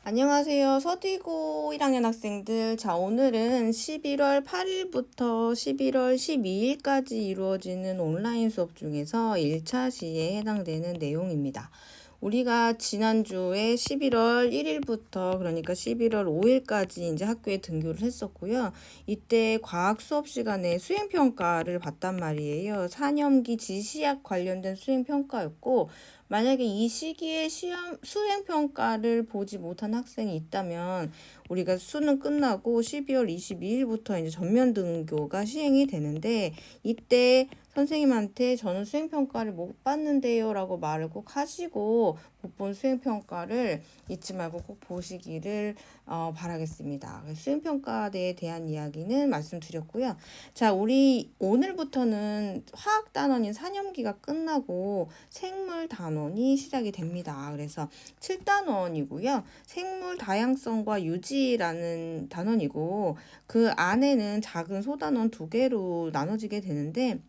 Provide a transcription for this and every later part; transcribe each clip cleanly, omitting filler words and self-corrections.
안녕하세요. 서디고 1학년 학생들. 자, 오늘은 11월 8일부터 11월 12일까지 이루어지는 온라인 수업 중에서 1차 시에 해당되는 내용입니다. 우리가 지난주에 11월 1일부터 그러니까 11월 5일까지 이제 학교에 등교를 했었고요. 이때 과학 수업 시간에 수행평가를 봤단 말이에요. 4년기 지시학 관련된 수행평가였고, 만약에 이 시기에 수행평가를 보지 못한 학생이 있다면 우리가 수능 끝나고 12월 22일부터 이제 전면 등교가 시행이 되는데, 이때 선생님한테 저는 수행평가를 못 봤는데요 라고 말을 꼭 하시고, 못 본 수행평가를 잊지 말고 꼭 보시기를 바라겠습니다. 수행평가에 대한 이야기는 말씀드렸고요. 자, 우리 오늘부터는 화학 단원인 4년기가 끝나고 생물 단원이 시작이 됩니다. 그래서 7단원이고요. 생물 다양성과 유지라는 단원이고, 그 안에는 작은 소단원 2개로 나눠지게 되는데,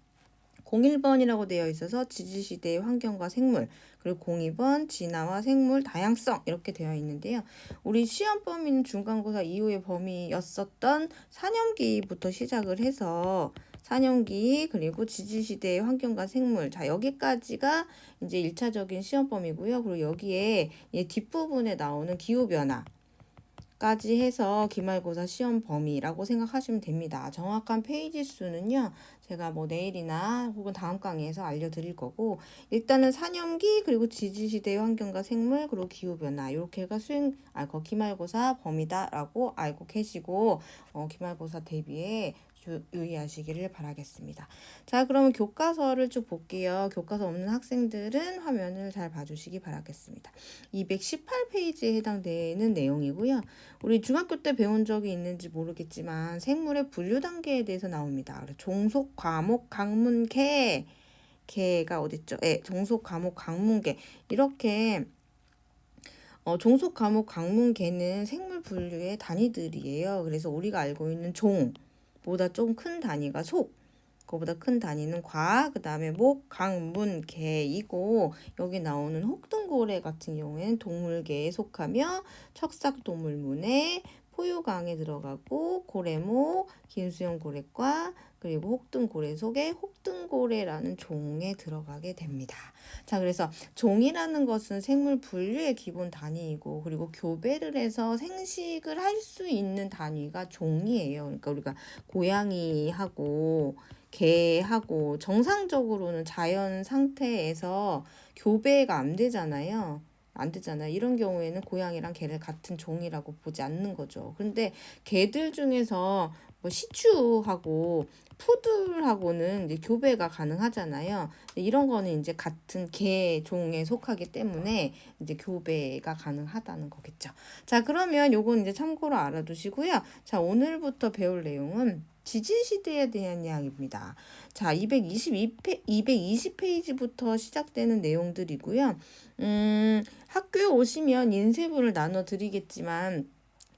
01번이라고 되어 있어서 지질시대의 환경과 생물, 그리고 02번 진화와 생물 다양성 이렇게 되어 있는데요. 우리 시험 범위는 중간고사 이후의 범위였었던 4년기부터 시작을 해서 4년기 그리고 지질시대의 환경과 생물, 자 여기까지가 이제 1차적인 시험 범위고요. 그리고 여기에 뒷부분에 나오는 기후변화 까지 해서 기말고사 시험 범위라고 생각하시면 됩니다. 정확한 페이지 수는요, 제가 뭐 내일이나 혹은 다음 강의에서 알려드릴 거고, 일단은 4년기 그리고 지질시대의 환경과 생물 그리고 기후변화 이렇게가 기말고사 범위다라고 알고 계시고, 기말고사 대비에 유의하시기를 바라겠습니다. 자, 그러면 교과서를 쭉 볼게요. 교과서 없는 학생들은 화면을 잘 봐주시기 바라겠습니다. 218페이지에 해당되는 내용이고요. 우리 중학교 때 배운 적이 있는지 모르겠지만 생물의 분류 단계에 대해서 나옵니다. 종속, 과목, 강문계, 개가 어딨죠? 종속, 과목, 강문계 이렇게 종속, 과목, 강문계는 생물 분류의 단위들이에요. 그래서 우리가 알고 있는 종보다 좀 큰 단위가 속, 그거보다 큰 단위는 과, 그 다음에 목, 강, 문, 개이고, 여기 나오는 혹등고래 같은 경우에는 동물계에 속하며 척삭동물문에 포유강에 들어가고, 고래목, 긴수염고래과, 그리고 혹등고래 속에 혹등고래라는 종에 들어가게 됩니다. 자, 그래서 종이라는 것은 생물 분류의 기본 단위이고, 그리고 교배를 해서 생식을 할 수 있는 단위가 종이에요. 그러니까 우리가 고양이하고 개하고 정상적으로는 자연 상태에서 교배가 안 되잖아요. 안 되잖아요. 이런 경우에는 고양이랑 개를 같은 종이라고 보지 않는 거죠. 근데 개들 중에서 뭐 시추하고 푸들하고는 이제 교배가 가능하잖아요. 이런 거는 이제 같은 개 종에 속하기 때문에 이제 교배가 가능하다는 거겠죠. 자, 그러면 요건 이제 참고로 알아두시고요. 자, 오늘부터 배울 내용은 지질시대에 대한 이야기입니다. 자, 220페이지부터 시작되는 내용들이고요. 학교에 오시면 인쇄물을 나눠 드리겠지만,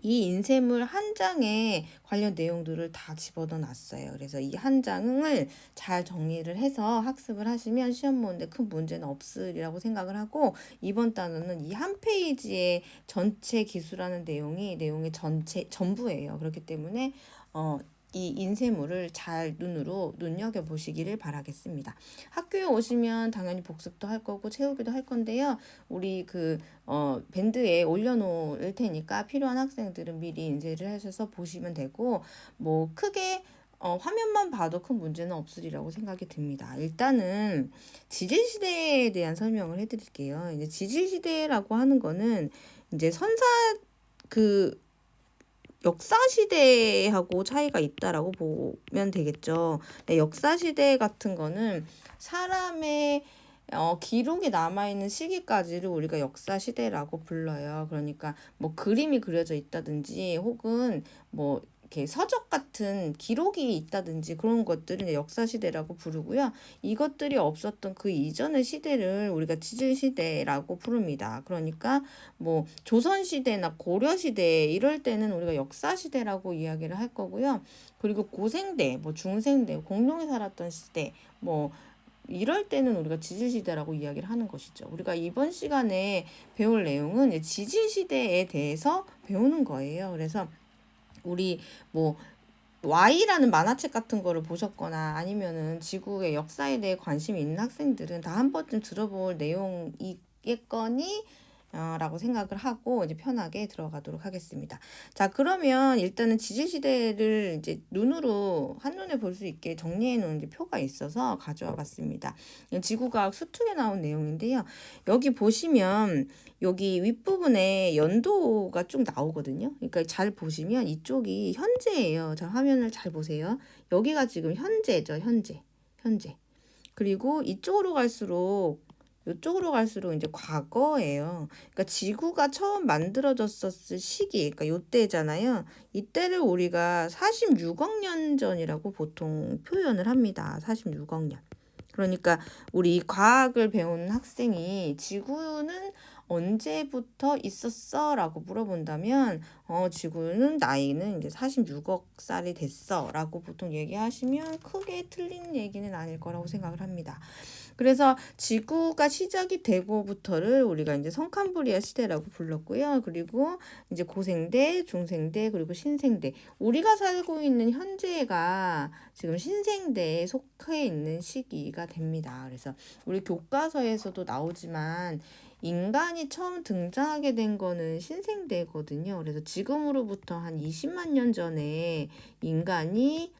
이 인쇄물 한 장에 관련 내용들을 다 집어넣어 놨어요. 그래서 이 한 장을 잘 정리를 해서 학습을 하시면 시험 보는데 큰 문제는 없으리라고 생각을 하고, 이번 단원은 이 한 페이지의 전체 기술하는 내용의 전부예요. 그렇기 때문에 이 인쇄물을 잘 눈으로 눈여겨보시기를 바라겠습니다. 학교에 오시면 당연히 복습도 할 거고 채우기도 할 건데요. 우리 밴드에 올려놓을 테니까 필요한 학생들은 미리 인쇄를 하셔서 보시면 되고, 뭐 크게 화면만 봐도 큰 문제는 없으리라고 생각이 듭니다. 일단은 지질시대에 대한 설명을 해드릴게요. 이제 지질시대라고 하는 거는 이제 역사시대하고 차이가 있다라고 보면 되겠죠. 역사시대 같은 거는 사람의 기록이 남아있는 시기까지를 우리가 역사시대라고 불러요. 그러니까 뭐 그림이 그려져 있다든지 혹은 뭐 이렇게 서적 같은 기록이 있다든지 그런 것들을 이제 역사시대라고 부르고요. 이것들이 없었던 그 이전의 시대를 우리가 지질시대라고 부릅니다. 그러니까 뭐 조선시대나 고려시대 이럴 때는 우리가 역사시대라고 이야기를 할 거고요. 그리고 고생대, 뭐 중생대, 공룡이 살았던 시대, 뭐 이럴 때는 우리가 지질시대라고 이야기를 하는 것이죠. 우리가 이번 시간에 배울 내용은 지질시대에 대해서 배우는 거예요. 그래서 우리 뭐 Y라는 만화책 같은 거를 보셨거나 아니면은 지구의 역사에 대해 관심이 있는 학생들은 다 한 번쯤 들어볼 내용이겠거니 라고 생각을 하고 이제 편하게 들어가도록 하겠습니다. 자, 그러면 일단은 지질시대를 이제 눈으로 한눈에 볼 수 있게 정리해 놓은 표가 있어서 가져와 봤습니다. 지구과학 수특에 나온 내용인데요. 여기 보시면 여기 윗부분에 연도가 쭉 나오거든요. 그러니까 잘 보시면 이쪽이 현재예요. 자, 화면을 잘 보세요. 여기가 지금 현재죠. 현재. 그리고 이쪽으로 갈수록 이제 과거예요. 그러니까 지구가 처음 만들어졌었을 시기, 그러니까 요때잖아요. 이때를 우리가 46억 년 전이라고 보통 표현을 합니다. 46억 년. 그러니까 우리 과학을 배우는 학생이 지구는 언제부터 있었어? 라고 물어본다면 지구는 나이는 이제 46억 살이 됐어 라고 보통 얘기하시면 크게 틀린 얘기는 아닐 거라고 생각을 합니다. 그래서 지구가 시작이 되고부터를 우리가 이제 성캄브리아 시대라고 불렀고요. 그리고 이제 고생대, 중생대, 그리고 신생대. 우리가 살고 있는 현재가 지금 신생대에 속해 있는 시기가 됩니다. 그래서 우리 교과서에서도 나오지만 인간이 처음 등장하게 된 거는 신생대거든요. 그래서 지금으로부터 한 20만 년 전에 인간의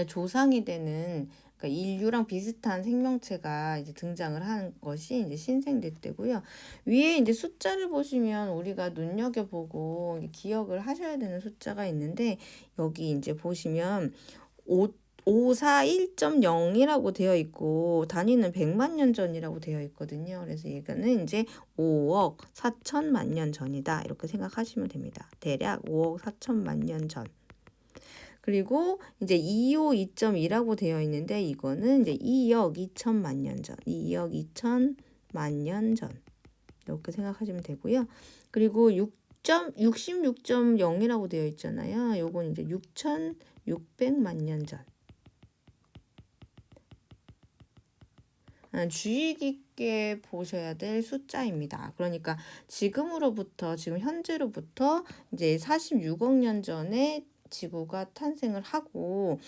조상이 되는 그러니까 인류랑 비슷한 생명체가 이제 등장을 한 것이 이제 신생대 때고요. 위에 이제 숫자를 보시면 우리가 눈여겨보고 기억을 하셔야 되는 숫자가 있는데 여기 이제 보시면 541.0이라고 되어 있고 단위는 100만 년 전이라고 되어 있거든요. 그래서 이거는 이제 5억 4천만 년 전이다. 이렇게 생각하시면 됩니다. 대략 5억 4천만 년 전. 그리고 이제 252.2라고 되어 있는데 이거는 이제 2억 2천만 년 전. 2억 2천만 년 전. 이렇게 생각하시면 되고요. 그리고 66.0이라고 되어 있잖아요. 요건 이제 6,600만 년 전. 주의 깊게 보셔야 될 숫자입니다. 그러니까 지금 현재로부터 이제 46억 년 전에 지구가 탄생을 하고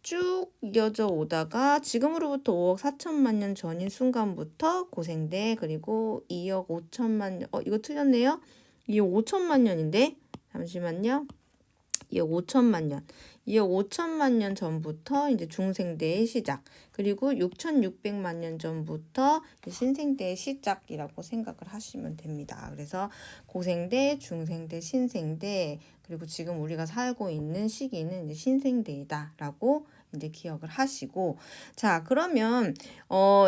쭉 이어져 오다가 지금으로부터 5억 4천만 년 전인 순간부터 고생대 그리고 2억 5천만 년 이거 틀렸네요. 2억 5천만 년인데 잠시만요. 2억 5천만 년. 2억 5천만 년 전부터 이제 중생대의 시작. 그리고 6,600만 년 전부터 신생대의 시작이라고 생각을 하시면 됩니다. 그래서 고생대, 중생대, 신생대, 그리고 지금 우리가 살고 있는 시기는 이제 신생대이다라고 이제 기억을 하시고 자 그러면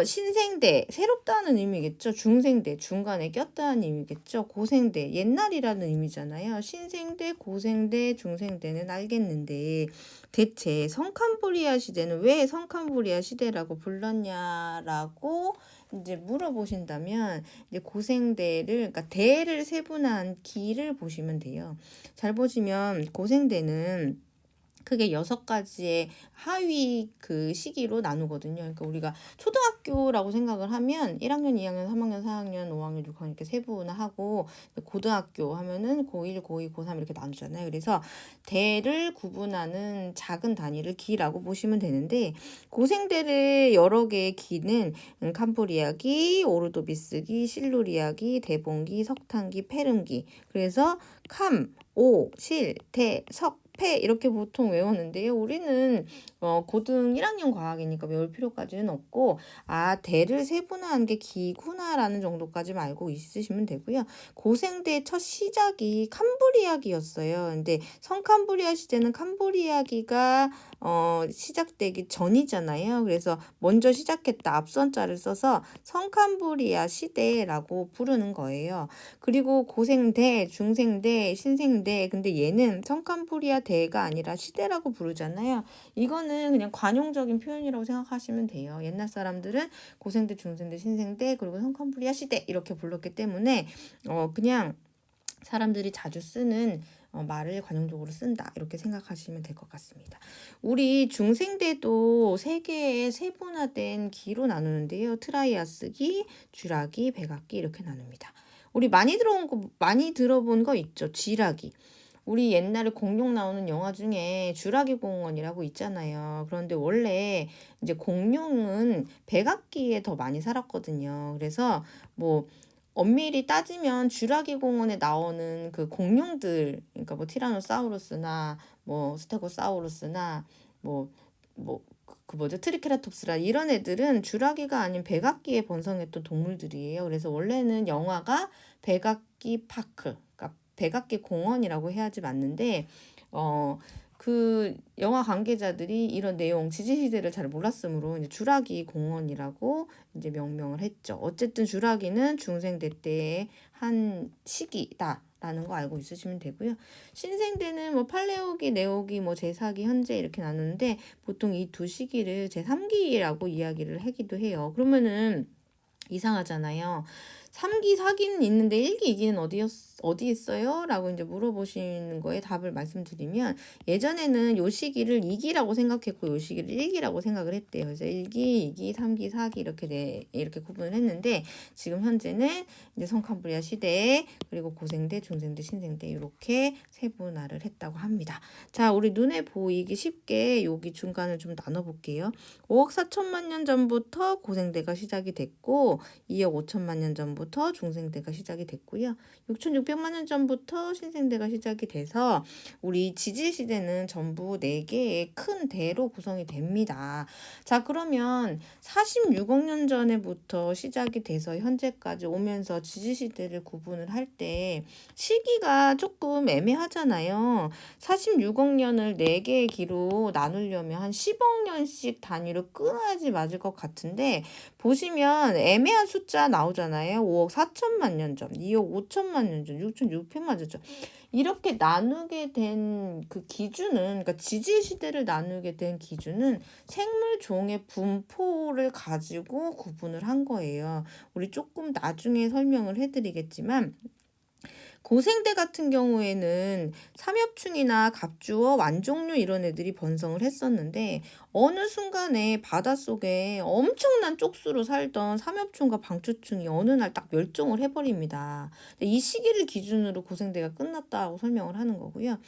신생대 새롭다는 의미겠죠. 중생대 중간에 꼈다는 의미겠죠. 고생대 옛날이라는 의미잖아요. 신생대, 고생대, 중생대는 알겠는데 대체 성캄브리아 시대는 왜 성캄브리아 시대라고 불렀냐라고 이제 물어보신다면 이제 고생대를 그러니까 대를 세분한 기를 보시면 돼요. 잘 보시면 고생대는 크게 6가지의 하위 그 시기로 나누거든요. 그러니까 우리가 초등학교라고 생각을 하면 1학년, 2학년, 3학년, 4학년, 5학년, 6학년 이렇게 세분화하고 고등학교 하면은 고1, 고2, 고3 이렇게 나누잖아요. 그래서 대를 구분하는 작은 단위를 기라고 보시면 되는데 고생대를 여러 개의 기는 캄브리아기, 오르도비스기, 실루리아기, 대봉기, 석탄기, 페름기. 그래서 캄, 오, 실, 대, 석, 패 이렇게 보통 외우는데요. 우리는 고등 1학년 과학이니까 외울 필요까지는 없고 대를 세분화한 게 기구나라는 정도까지만 알고 있으시면 되고요. 고생대의 첫 시작이 캄브리아기였어요. 근데 성캄브리아 시대는 캄브리아기가 시작되기 전이잖아요. 그래서 먼저 시작했다 앞선자를 써서 성캄브리아 시대라고 부르는 거예요. 그리고 고생대, 중생대, 신생대 근데 얘는 성캄브리아 대가 아니라 시대라고 부르잖아요. 이거는 그냥 관용적인 표현이라고 생각하시면 돼요. 옛날 사람들은 고생대, 중생대, 신생대 그리고 성캄브리아 시대 이렇게 불렀기 때문에 그냥 사람들이 자주 쓰는 말을 관용적으로 쓴다. 이렇게 생각하시면 될 것 같습니다. 우리 중생대도 세 개의 세분화된 기로 나누는데요. 트라이아스기, 쥐라기, 백악기 이렇게 나눕니다. 우리 많이 들어본 거 있죠. 쥐라기. 우리 옛날에 공룡 나오는 영화 중에 쥐라기 공원이라고 있잖아요. 그런데 원래 이제 공룡은 백악기에 더 많이 살았거든요. 그래서 뭐 엄밀히 따지면 쥐라기 공원에 나오는 그 공룡들, 그러니까 뭐 티라노사우루스나 뭐 스테고사우루스나 그 뭐죠? 트리케라톱스라 이런 애들은 쥐라기가 아닌 백악기에 번성했던 동물들이에요. 그래서 원래는 영화가 백악기 파크, 그러니까 백악기 공원이라고 해야지 맞는데 그 영화 관계자들이 이런 내용 지지시대를 잘 몰랐으므로 이제 쥐라기 공원이라고 이제 명명을 했죠. 어쨌든 쥐라기는 중생대 때의 한 시기다라는 거 알고 있으시면 되고요. 신생대는 뭐 팔레오기, 네오기, 뭐 제4기, 현재 이렇게 나누는데 보통 이 두 시기를 제3기라고 이야기를 하기도 해요. 그러면은 이상하잖아요. 3기, 4기는 있는데 1기, 2기는 어디 있어요? 라고 이제 물어보시는 거에 답을 말씀드리면 예전에는 요 시기를 2기라고 생각했고 요 시기를 1기라고 생각을 했대요. 그래서 1기, 2기, 3기, 4기 이렇게 구분을 했는데 지금 현재는 이제 성캄브리아 시대 그리고 고생대, 중생대, 신생대 이렇게 세분화를 했다고 합니다. 자, 우리 눈에 보이기 쉽게 여기 중간을 좀 나눠볼게요. 5억 4천만 년 전부터 고생대가 시작이 됐고 2억 5천만 년 전부터 중생대가 시작이 됐고요. 6,600만 년 전부터 신생대가 시작이 돼서 우리 지질시대는 전부 4개의 큰 대로 구성이 됩니다. 자, 그러면 46억 년 전에부터 시작이 돼서 현재까지 오면서 지질시대를 구분을 할 때 시기가 조금 애매하잖아요. 46억 년을 4개의 기로 나누려면 한 10억 년씩 단위로 끊어야지 맞을 것 같은데 보시면 애매한 숫자 나오잖아요. 5억 4천만 년 전, 2억 5천만 년 전, 6,600만 년 전. 이렇게 나누게 된 그 기준은, 그러니까 지질 시대를 나누게 된 기준은 생물 종의 분포를 가지고 구분을 한 거예요. 우리 조금 나중에 설명을 해드리겠지만 고생대 같은 경우에는 삼엽충이나 갑주어, 완종류 이런 애들이 번성을 했었는데 어느 순간에 바닷속에 엄청난 쪽수로 살던 삼엽충과 방추충이 어느 날 딱 멸종을 해버립니다. 이 시기를 기준으로 고생대가 끝났다고 설명을 하는 거고요.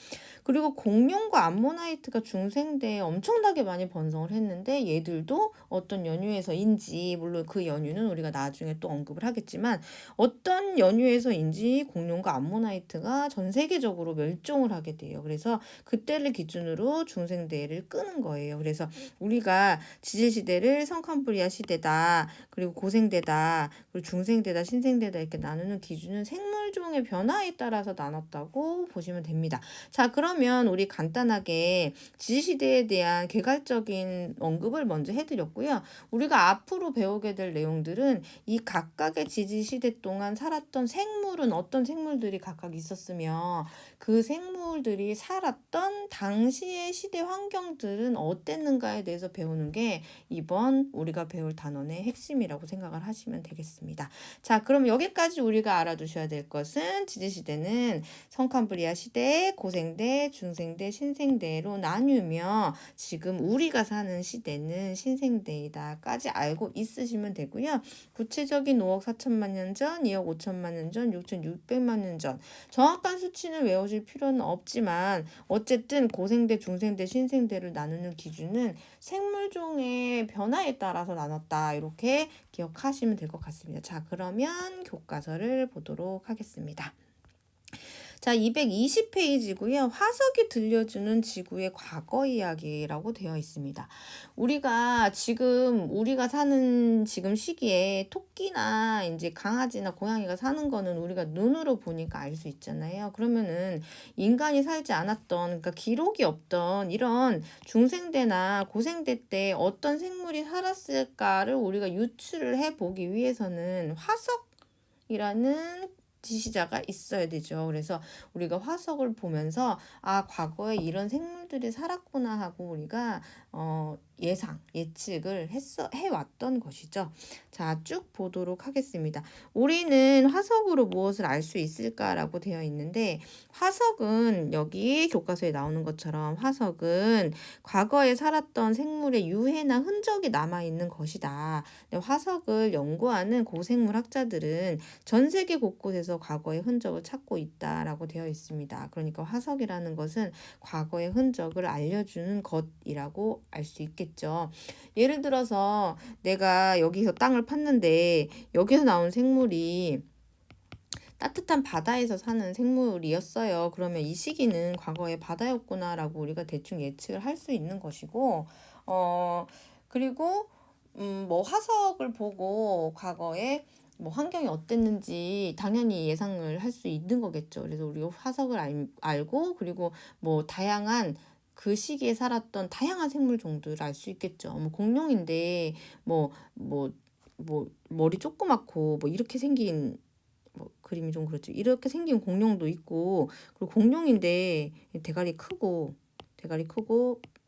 그리고 공룡과 암모나이트가 중생대에 엄청나게 많이 번성을 했는데 얘들도 어떤 연유에서인지 물론 그 연유는 우리가 나중에 또 언급을 하겠지만 어떤 연유에서인지 공룡과 암모나이트가 전 세계적으로 멸종을 하게 돼요. 그래서 그때를 기준으로 중생대를 끄는 거예요. 그래서 우리가 지질시대를 성캄브리아 시대다, 그리고 고생대다, 그리고 중생대다, 신생대다 이렇게 나누는 기준은 생물종의 변화에 따라서 나눴다고 보시면 됩니다. 자, 그러면 우리 간단하게 지질시대에 대한 개괄적인 언급을 먼저 해드렸고요. 우리가 앞으로 배우게 될 내용들은 이 각각의 지질시대 동안 살았던 생물은 어떤 생물들이 각각 있었으며 그 생물들이 살았던 당시의 시대 환경들은 어땠는가에 대해서 배우는 게 이번 우리가 배울 단원의 핵심이라고 생각을 하시면 되겠습니다. 자, 그럼 여기까지 우리가 알아두셔야 될 것은 지질시대는 성캄브리아 시대, 고생대, 중생대, 신생대로 나뉘며 지금 우리가 사는 시대는 신생대이다까지 알고 있으시면 되고요. 구체적인 5억 4천만 년 전, 2억 5천만 년 전, 6,600만 년 전 정확한 수치는 외우실 필요는 없지만 어쨌든 고생대, 중생대, 신생대를 나누는 기준은 생물종의 변화에 따라서 나눴다. 이렇게 기억하시면 될 것 같습니다. 자, 그러면 교과서를 보도록 하겠습니다. 자, 220페이지고요. 화석이 들려주는 지구의 과거 이야기라고 되어 있습니다. 우리가 사는 지금 시기에 토끼나 이제 강아지나 고양이가 사는 거는 우리가 눈으로 보니까 알 수 있잖아요. 그러면은 인간이 살지 않았던, 그러니까 기록이 없던 이런 중생대나 고생대 때 어떤 생물이 살았을까를 우리가 유추를 해보기 위해서는 화석이라는 지시자가 있어야 되죠. 그래서 우리가 화석을 보면서 과거에 이런 생물들이 살았구나 하고 우리가 예측을 해왔던 것이죠. 자, 쭉 보도록 하겠습니다. 우리는 화석으로 무엇을 알 수 있을까라고 되어 있는데, 화석은 여기 교과서에 나오는 것처럼 화석은 과거에 살았던 생물의 유해나 흔적이 남아있는 것이다. 화석을 연구하는 고생물 학자들은 전 세계 곳곳에서 과거의 흔적을 찾고 있다라고 되어 있습니다. 그러니까 화석이라는 것은 과거의 흔적을 알려주는 것이라고 알 수 있겠죠. 예를 들어서 내가 여기서 땅을 팠는데 여기서 나온 생물이 따뜻한 바다에서 사는 생물이었어요. 그러면 이 시기는 과거의 바다였구나라고 우리가 대충 예측을 할 수 있는 것이고, 그리고 뭐 화석을 보고 과거에 뭐 환경이 어땠는지 당연히 예상을 할 수 있는 거겠죠. 그래서 우리가 화석을 알고 그리고 뭐 다양한 그 시기에 살았던 다양한 생물 종들을 알 수 있겠죠. 뭐 공룡인데 뭐 머리 조그맣고 뭐 이렇게 생긴 뭐 그림이 좀 그렇죠. 이렇게 생긴 공룡도 있고, 그리고 공룡인데 대가리 크고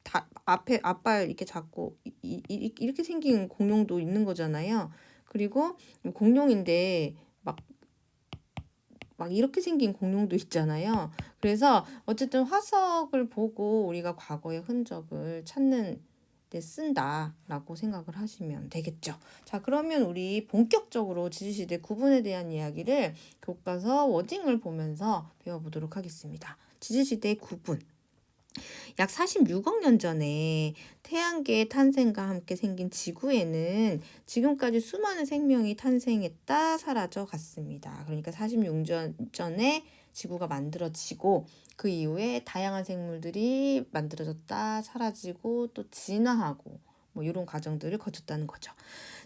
다 앞에 앞발 이렇게 작고 이렇게 생긴 공룡도 있는 거잖아요. 그리고 공룡인데 막 이렇게 생긴 공룡도 있잖아요. 그래서 어쨌든 화석을 보고 우리가 과거의 흔적을 찾는 데 쓴다라고 생각을 하시면 되겠죠. 자, 그러면 우리 본격적으로 지지시대 구분에 대한 이야기를 교과서 워딩을 보면서 배워보도록 하겠습니다. 지지시대 구분. 약 46억 년 전에 태양계의 탄생과 함께 생긴 지구에는 지금까지 수많은 생명이 탄생했다 사라져 갔습니다. 그러니까 46년 전에 지구가 만들어지고 그 이후에 다양한 생물들이 만들어졌다 사라지고 또 진화하고 뭐 이런 과정들을 거쳤다는 거죠.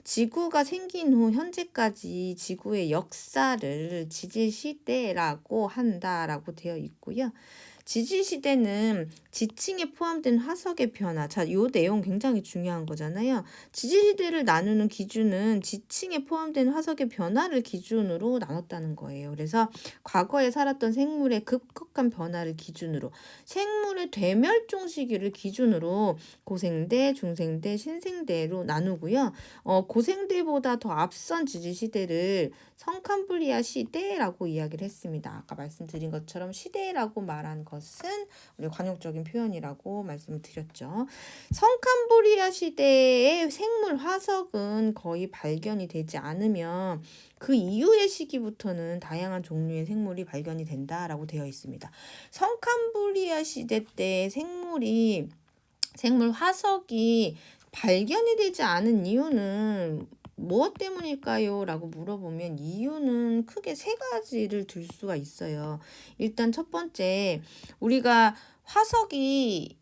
지구가 생긴 후 현재까지 지구의 역사를 지질시대라고 한다라고 되어 있고요. 지질시대는 지층에 포함된 화석의 변화. 자, 요 내용 굉장히 중요한 거잖아요. 지질시대를 나누는 기준은 지층에 포함된 화석의 변화를 기준으로 나눴다는 거예요. 그래서 과거에 살았던 생물의 급격한 변화를 기준으로, 생물의 대멸종 시기를 기준으로 고생대, 중생대, 신생대로 나누고요. 고생대보다 더 앞선 지질시대를 성캄브리아 시대라고 이야기를 했습니다. 아까 말씀드린 것처럼 시대라고 말한 것은 우리 관용적인 표현이라고 말씀을 드렸죠. 성캄브리아 시대의 생물 화석은 거의 발견이 되지 않으면 그 이후의 시기부터는 다양한 종류의 생물이 발견이 된다라고 되어 있습니다. 성캄브리아 시대 때 생물 화석이 발견이 되지 않은 이유는 무엇 때문일까요? 라고 물어보면 이유는 크게 세 가지를 들 수가 있어요. 일단 첫 번째, 우리가 화석이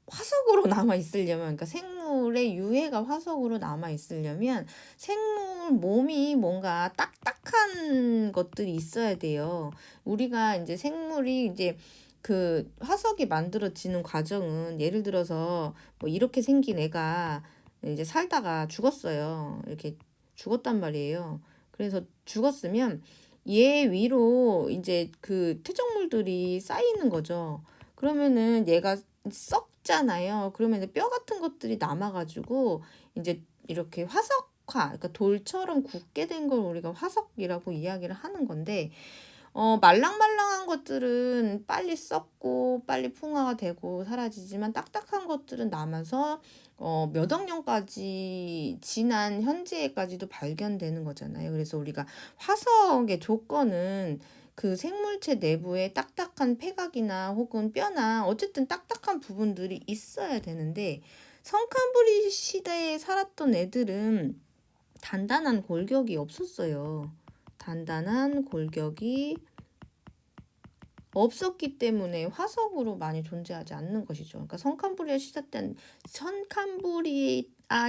화석으로 남아 있으려면, 그러니까 생물의 유해가 화석으로 남아 있으려면 생물 몸이 뭔가 딱딱한 것들이 있어야 돼요. 우리가 이제 생물이 이제 그 화석이 만들어지는 과정은 예를 들어서 뭐 이렇게 생긴 애가 이제 살다가 죽었어요. 이렇게 죽었단 말이에요. 그래서 죽었으면 얘 위로 이제 그 퇴적물들이 쌓이는 거죠. 그러면은 얘가 썩잖아요. 그러면 뼈 같은 것들이 남아가지고 이제 이렇게 화석화, 그러니까 돌처럼 굳게 된 걸 우리가 화석이라고 이야기를 하는 건데, 말랑말랑한 것들은 빨리 썩고 빨리 풍화가 되고 사라지지만 딱딱한 것들은 남아서 몇 억 년까지 지난 현재까지도 발견되는 거잖아요. 그래서 우리가 화석의 조건은 그 생물체 내부에 딱딱한 폐각이나 혹은 뼈나 어쨌든 딱딱한 부분들이 있어야 되는데, 성캄브리 시대에 살았던 애들은 단단한 골격이 없었어요. 단단한 골격이 없었기 때문에 화석으로 많이 존재하지 않는 것이죠. 그러니까 성캄브리아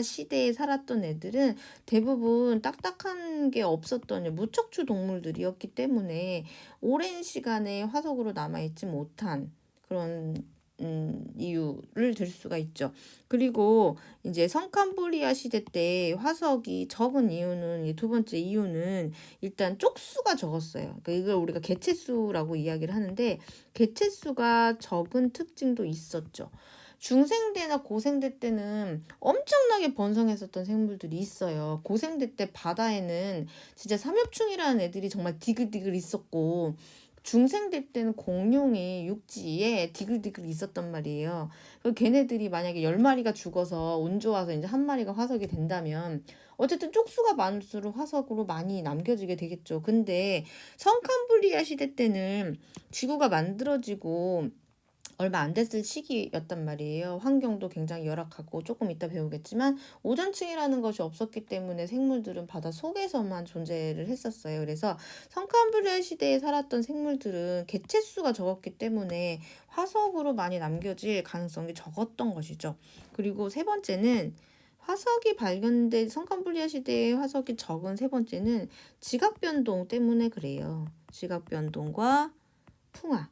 시대에 살았던 애들은 대부분 딱딱한 게 없었던 무척추 동물들이었기 때문에 오랜 시간에 화석으로 남아있지 못한 그런 이유를 들 수가 있죠. 그리고 이제 성캄브리아 시대 때 화석이 적은 이유는, 두 번째 이유는 일단 쪽수가 적었어요. 그러니까 이걸 우리가 개체수라고 이야기를 하는데 개체수가 적은 특징도 있었죠. 중생대나 고생대 때는 엄청나게 번성했었던 생물들이 있어요. 고생대 때 바다에는 진짜 삼엽충이라는 애들이 정말 디글디글 있었고, 중생대 때는 공룡이 육지에 디글디글 있었단 말이에요. 그 걔네들이 만약에 10마리가 죽어서 운 좋아서 이제 한 마리가 화석이 된다면 어쨌든 쪽수가 많을수록 화석으로 많이 남겨지게 되겠죠. 근데 성캄브리아 시대 때는 지구가 만들어지고 얼마 안 됐을 시기였단 말이에요. 환경도 굉장히 열악하고 조금 이따 배우겠지만 오존층이라는 것이 없었기 때문에 생물들은 바다 속에서만 존재를 했었어요. 그래서 성캄브리아 시대에 살았던 생물들은 개체수가 적었기 때문에 화석으로 많이 남겨질 가능성이 적었던 것이죠. 그리고 세 번째는 화석이 발견된 성캄브리아 시대의 화석이 적은 세 번째는 지각 변동 때문에 그래요. 지각 변동과 풍화.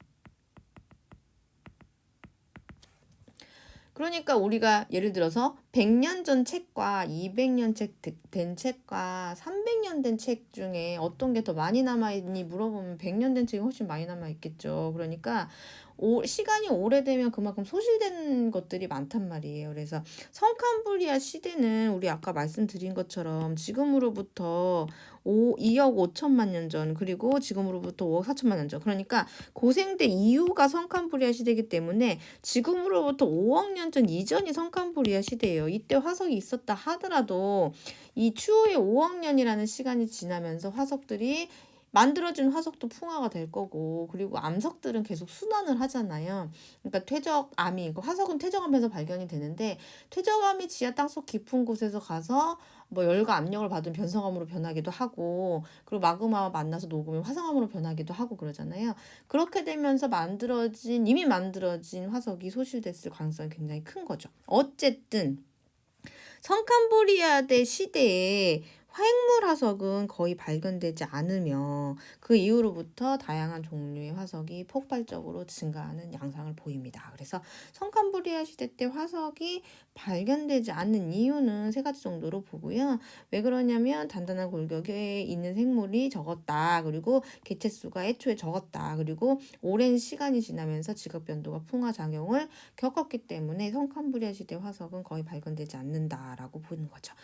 그러니까 우리가 예를 들어서 100년 전 책과 200년 된 책과 300년 된 책 중에 어떤 게 더 많이 남아있니 물어보면 100년 된 책이 훨씬 많이 남아있겠죠. 그러니까 시간이 오래되면 그만큼 소실된 것들이 많단 말이에요. 그래서 성캄브리아 시대는 우리 아까 말씀드린 것처럼 지금으로부터 2억 5천만 년 전, 그리고 지금으로부터 5억 4천만 년 전. 그러니까 고생대 이후가 성캄브리아 시대이기 때문에 지금으로부터 5억 년 전 이전이 성캄브리아 시대예요. 이때 화석이 있었다 하더라도 이 추후에 5억 년이라는 시간이 지나면서 화석들이 만들어진 화석도 풍화가 될 거고, 그리고 암석들은 계속 순환을 하잖아요. 그러니까 퇴적암이, 화석은 퇴적암에서 발견이 되는데 퇴적암이 지하 땅속 깊은 곳에서 가서 뭐 열과 압력을 받은 변성암으로 변하기도 하고, 그리고 마그마와 만나서 녹으면 화성암으로 변하기도 하고 그러잖아요. 그렇게 되면서 이미 만들어진 화석이 소실됐을 가능성이 굉장히 큰 거죠. 어쨌든 성캄브리아대 시대에 화행물 화석은 거의 발견되지 않으며 그 이후로부터 다양한 종류의 화석이 폭발적으로 증가하는 양상을 보입니다. 그래서 성캄브리아 시대 때 화석이 발견되지 않는 이유는 세 가지 정도로 보고요. 왜 그러냐면 단단한 골격에 있는 생물이 적었다. 그리고 개체수가 애초에 적었다. 그리고 오랜 시간이 지나면서 지각 변동과 풍화 작용을 겪었기 때문에 성캄브리아 시대 화석은 거의 발견되지 않는다라고 보는 거죠.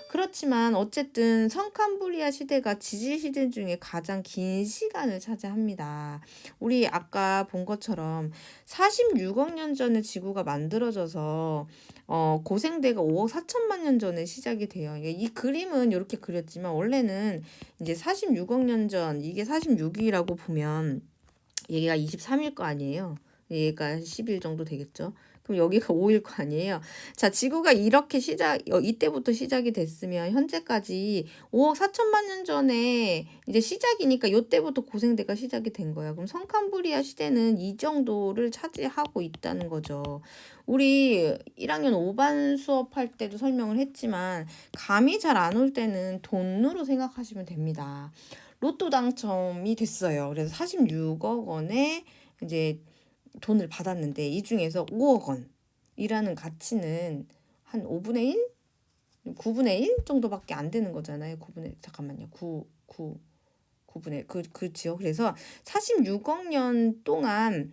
그렇지만 어쨌든 성캄브리아 시대가 지질 시대 중에 가장 긴 시간을 차지합니다. 우리 아까 본 것처럼 46억 년 전에 지구가 만들어져서 고생대가 5억 4천만 년 전에 시작이 돼요. 이 그림은 이렇게 그렸지만 원래는 이제 46억 년 전, 이게 46이라고 보면 얘가 23일 거 아니에요. 얘가 10일 정도 되겠죠. 그럼 여기가 5일 거 아니에요. 자, 지구가 이렇게 이때부터 시작이 됐으면 현재까지 5억 4천만 년 전에 이제 시작이니까 이때부터 고생대가 시작이 된 거야. 그럼 성캄브리아 시대는 이 정도를 차지하고 있다는 거죠. 우리 1학년 5반 수업할 때도 설명을 했지만 감이 잘 안 올 때는 돈으로 생각하시면 됩니다. 로또 당첨이 됐어요. 그래서 46억 원에 이제 돈을 받았는데 이 중에서 5억 원이라는 가치는 한 5분의 1? 9분의 1 정도밖에 안 되는 거잖아요. 9분의 그렇지요. 그래서 46억 년 동안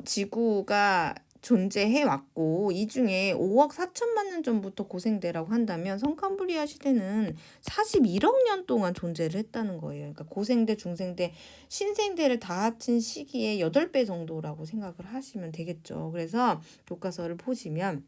지구가 존재해 왔고 이 중에 5억 4천만 년 전부터 고생대라고 한다면 성캄브리아 시대는 41억 년 동안 존재를 했다는 거예요. 그러니까 고생대, 중생대, 신생대를 다 합친 시기의 8배 정도라고 생각을 하시면 되겠죠. 그래서 교과서를 보시면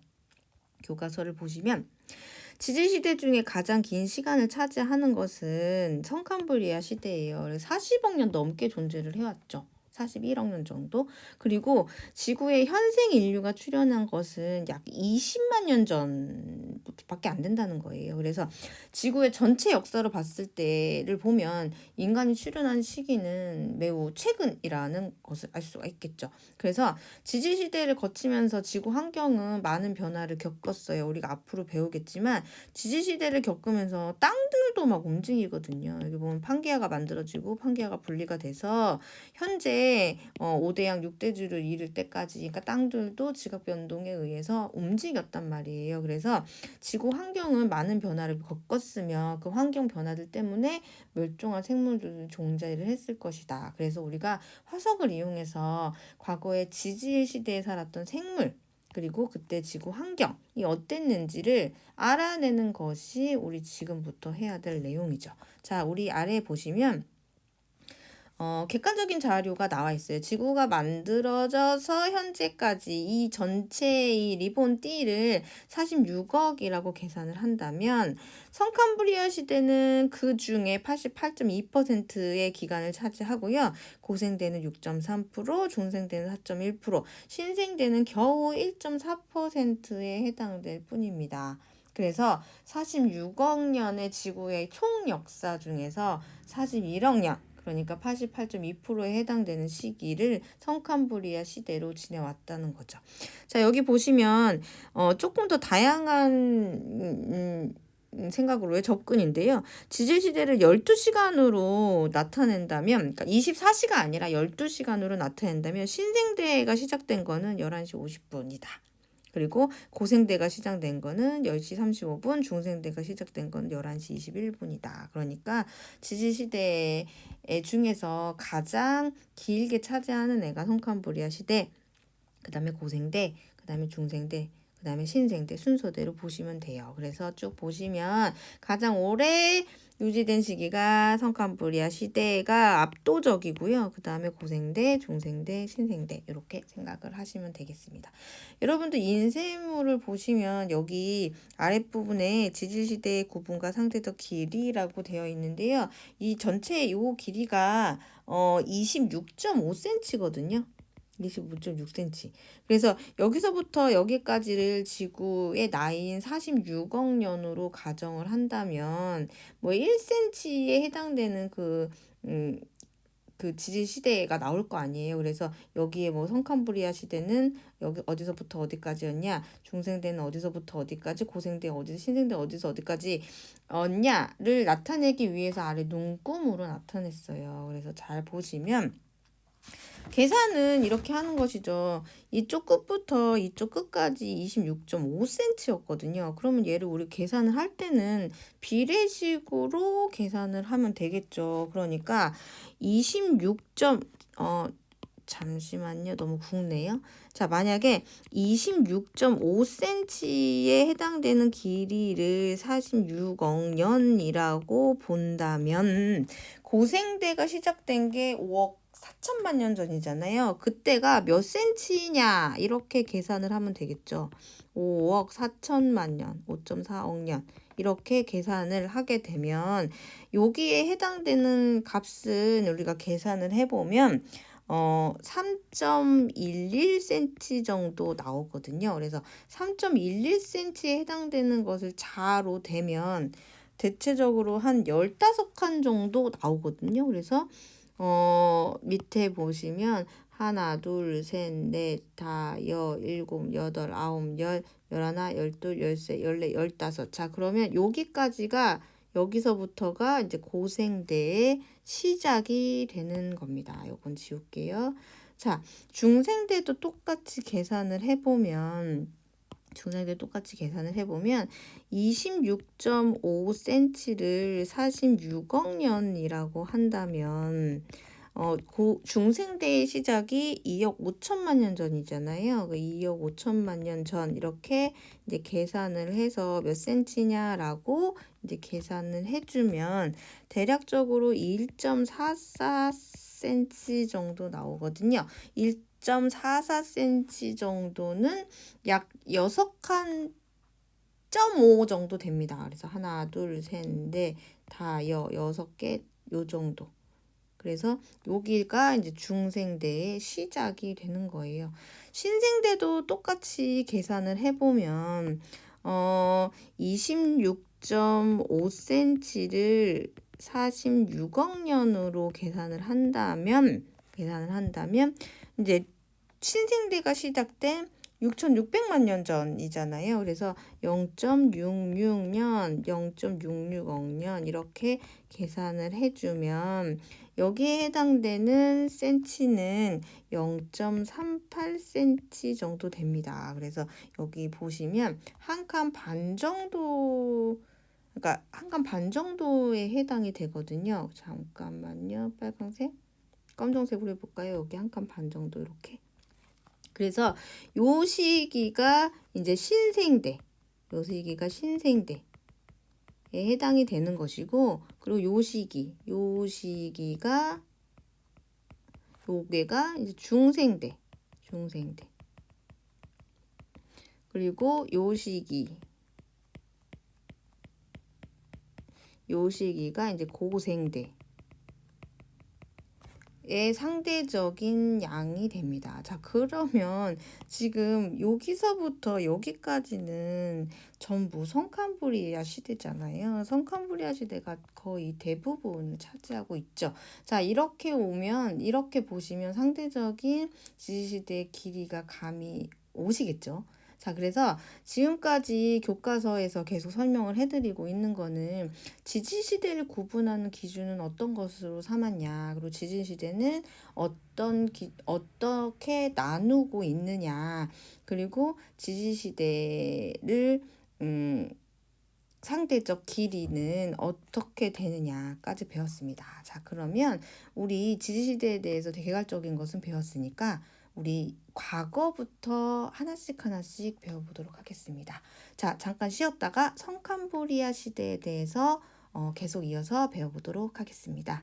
지질시대 중에 가장 긴 시간을 차지하는 것은 성캄브리아 시대예요. 40억 년 넘게 존재를 해왔죠. 41억 년 정도. 그리고 지구에 현생 인류가 출현한 것은 약 20만 년 전밖에 안 된다는 거예요. 그래서 지구의 전체 역사로 봤을 때를 보면 인간이 출현한 시기는 매우 최근이라는 것을 알 수가 있겠죠. 그래서 지질시대를 거치면서 지구 환경은 많은 변화를 겪었어요. 우리가 앞으로 배우겠지만 지질시대를 겪으면서 땅들도 막 움직이거든요. 여기 보면 판게아가 만들어지고 판게아가 분리가 돼서 현재 5대양 6대주를 이룰 때까지 그러니까 땅들도 지각 변동에 의해서 움직였단 말이에요. 그래서 지구 환경은 많은 변화를 겪었으며 그 환경 변화들 때문에 멸종한 생물들이 존재를 했을 것이다. 그래서 우리가 화석을 이용해서 과거에 지질 시대에 살았던 생물 그리고 그때 지구 환경이 어땠는지를 알아내는 것이 우리 지금부터 해야 될 내용이죠. 자, 우리 아래에 보시면 객관적인 자료가 나와 있어요. 지구가 만들어져서 현재까지 이 전체의 리본 D를 46억이라고 계산을 한다면 성캄브리아 시대는 그 중에 88.2%의 기간을 차지하고요. 고생대는 6.3%, 중생대는 4.1%, 신생대는 겨우 1.4%에 해당될 뿐입니다. 그래서 46억 년의 지구의 총 역사 중에서 41억 년, 그러니까 88.2%에 해당되는 시기를 성캄브리아 시대로 지내왔다는 거죠. 자, 여기 보시면 조금 더 다양한 생각으로의 접근인데요. 지질시대를 12시간으로 나타낸다면, 그러니까 24시가 아니라 12시간으로 나타낸다면 신생대가 시작된 거는 11시 50분이다. 그리고 고생대가 시작된 거는 10시 35분, 중생대가 시작된 건 11시 21분이다. 그러니까 지질시대 중에서 가장 길게 차지하는 애가 성캄브리아 시대, 그 다음에 고생대, 그 다음에 중생대, 그 다음에 신생대 순서대로 보시면 돼요. 그래서 쭉 보시면 가장 오래 유지된 시기가 성캄브리아 시대가 압도적이고요. 그 다음에 고생대, 중생대, 신생대 이렇게 생각을 하시면 되겠습니다. 여러분들 인쇄물을 보시면 여기 아랫부분에 지질시대의 구분과 상대적 길이라고 되어 있는데요. 이 전체 요 길이가 26.5cm거든요. 25.6cm. 그래서 여기서부터 여기까지를 지구의 나이인 46억 년으로 가정을 한다면 뭐 1cm에 해당되는 그 지질 시대가 나올 거 아니에요. 그래서 여기에 뭐 성캄브리아 시대는 여기 어디서부터 어디까지였냐, 중생대는 어디서부터 어디까지, 고생대 어디서, 신생대 어디서 어디까지였냐를 나타내기 위해서 아래 눈금으로 나타냈어요. 그래서 잘 보시면 계산은 이렇게 하는 것이죠. 이쪽 끝부터 이쪽 끝까지 26.5cm였거든요. 그러면 얘를 우리 계산을 할 때는 비례식으로 계산을 하면 되겠죠. 그러니까 26. 잠시만요. 너무 굵네요. 자, 만약에 26.5cm에 해당되는 길이를 46억 년이라고 본다면 고생대가 시작된 게 5억 4천만 년 전이잖아요. 그때가 몇 센치냐 이렇게 계산을 하면 되겠죠. 5억 4천만 년, 5.4억 년 이렇게 계산을 하게 되면 여기에 해당되는 값은 우리가 계산을 해보면 3.11cm 정도 나오거든요. 그래서 3.11cm에 해당되는 것을 자로 대면 대체적으로 한 15칸 정도 나오거든요. 그래서 밑에 보시면 하나, 둘, 셋, 넷, 다, 일곱, 여덟, 아홉, 열, 열하나, 열둘, 열세, 열네, 열다섯. 자, 그러면 여기서부터가 이제 고생대의 시작이 되는 겁니다. 요건 지울게요. 자, 중생대도 똑같이 계산을 해보면 26.5cm를 46억 년이라고 한다면 중생대의 시작이 2억 5천만 년 전이잖아요. 2억 5천만 년 전 이렇게 이제 계산을 해서 몇 센치냐라고 이제 계산을 해주면 대략적으로 1.44cm 정도 나오거든요. 1.44cm 정도는 약 6칸 0.5 정도 됩니다. 그래서 하나, 둘, 셋, 넷, 다, 6개 요 정도. 그래서 여기가 이제 중생대의 시작이 되는 거예요. 신생대도 똑같이 계산을 해보면 26.5cm를 46억 년으로 계산을 한다면 이제 신생대가 시작된 6,600만 년 전이잖아요. 그래서 0.66년, 0.66억 년 이렇게 계산을 해주면 여기에 해당되는 센치는 0.38cm 정도 됩니다. 그래서 여기 보시면 한 칸 반 정도, 그러니까 한 칸 반 정도에 해당이 되거든요. 잠깐만요. 빨간색, 검정색으로 해볼까요? 여기 한 칸 반 정도 이렇게. 그래서 요 시기가 이제 신생대, 요 시기가 신생대에 해당이 되는 것이고, 그리고 요 시기가 요게가 이제 중생대, 중생대. 그리고 요 시기가 이제 고생대. 의 상대적인 양이 됩니다. 자, 그러면 지금 여기서부터 여기까지는 전부 성캄브리아 시대잖아요. 성캄브리아 시대가 거의 대부분을 차지하고 있죠. 자, 이렇게 오면, 이렇게 보시면 상대적인 지지시대의 길이가 감이 오시겠죠. 자, 그래서 지금까지 교과서에서 계속 설명을 해드리고 있는 거는 지지시대를 구분하는 기준은 어떤 것으로 삼았냐, 그리고 지지시대는 어떻게 나누고 있느냐, 그리고 지지시대를 상대적 길이는 어떻게 되느냐까지 배웠습니다. 자, 그러면 우리 지지시대에 대해서 개괄적인 것은 배웠으니까 우리 과거부터 하나씩 배워보도록 하겠습니다. 자, 잠깐 쉬었다가 성캄브리아 시대에 대해서 계속 이어서 배워보도록 하겠습니다.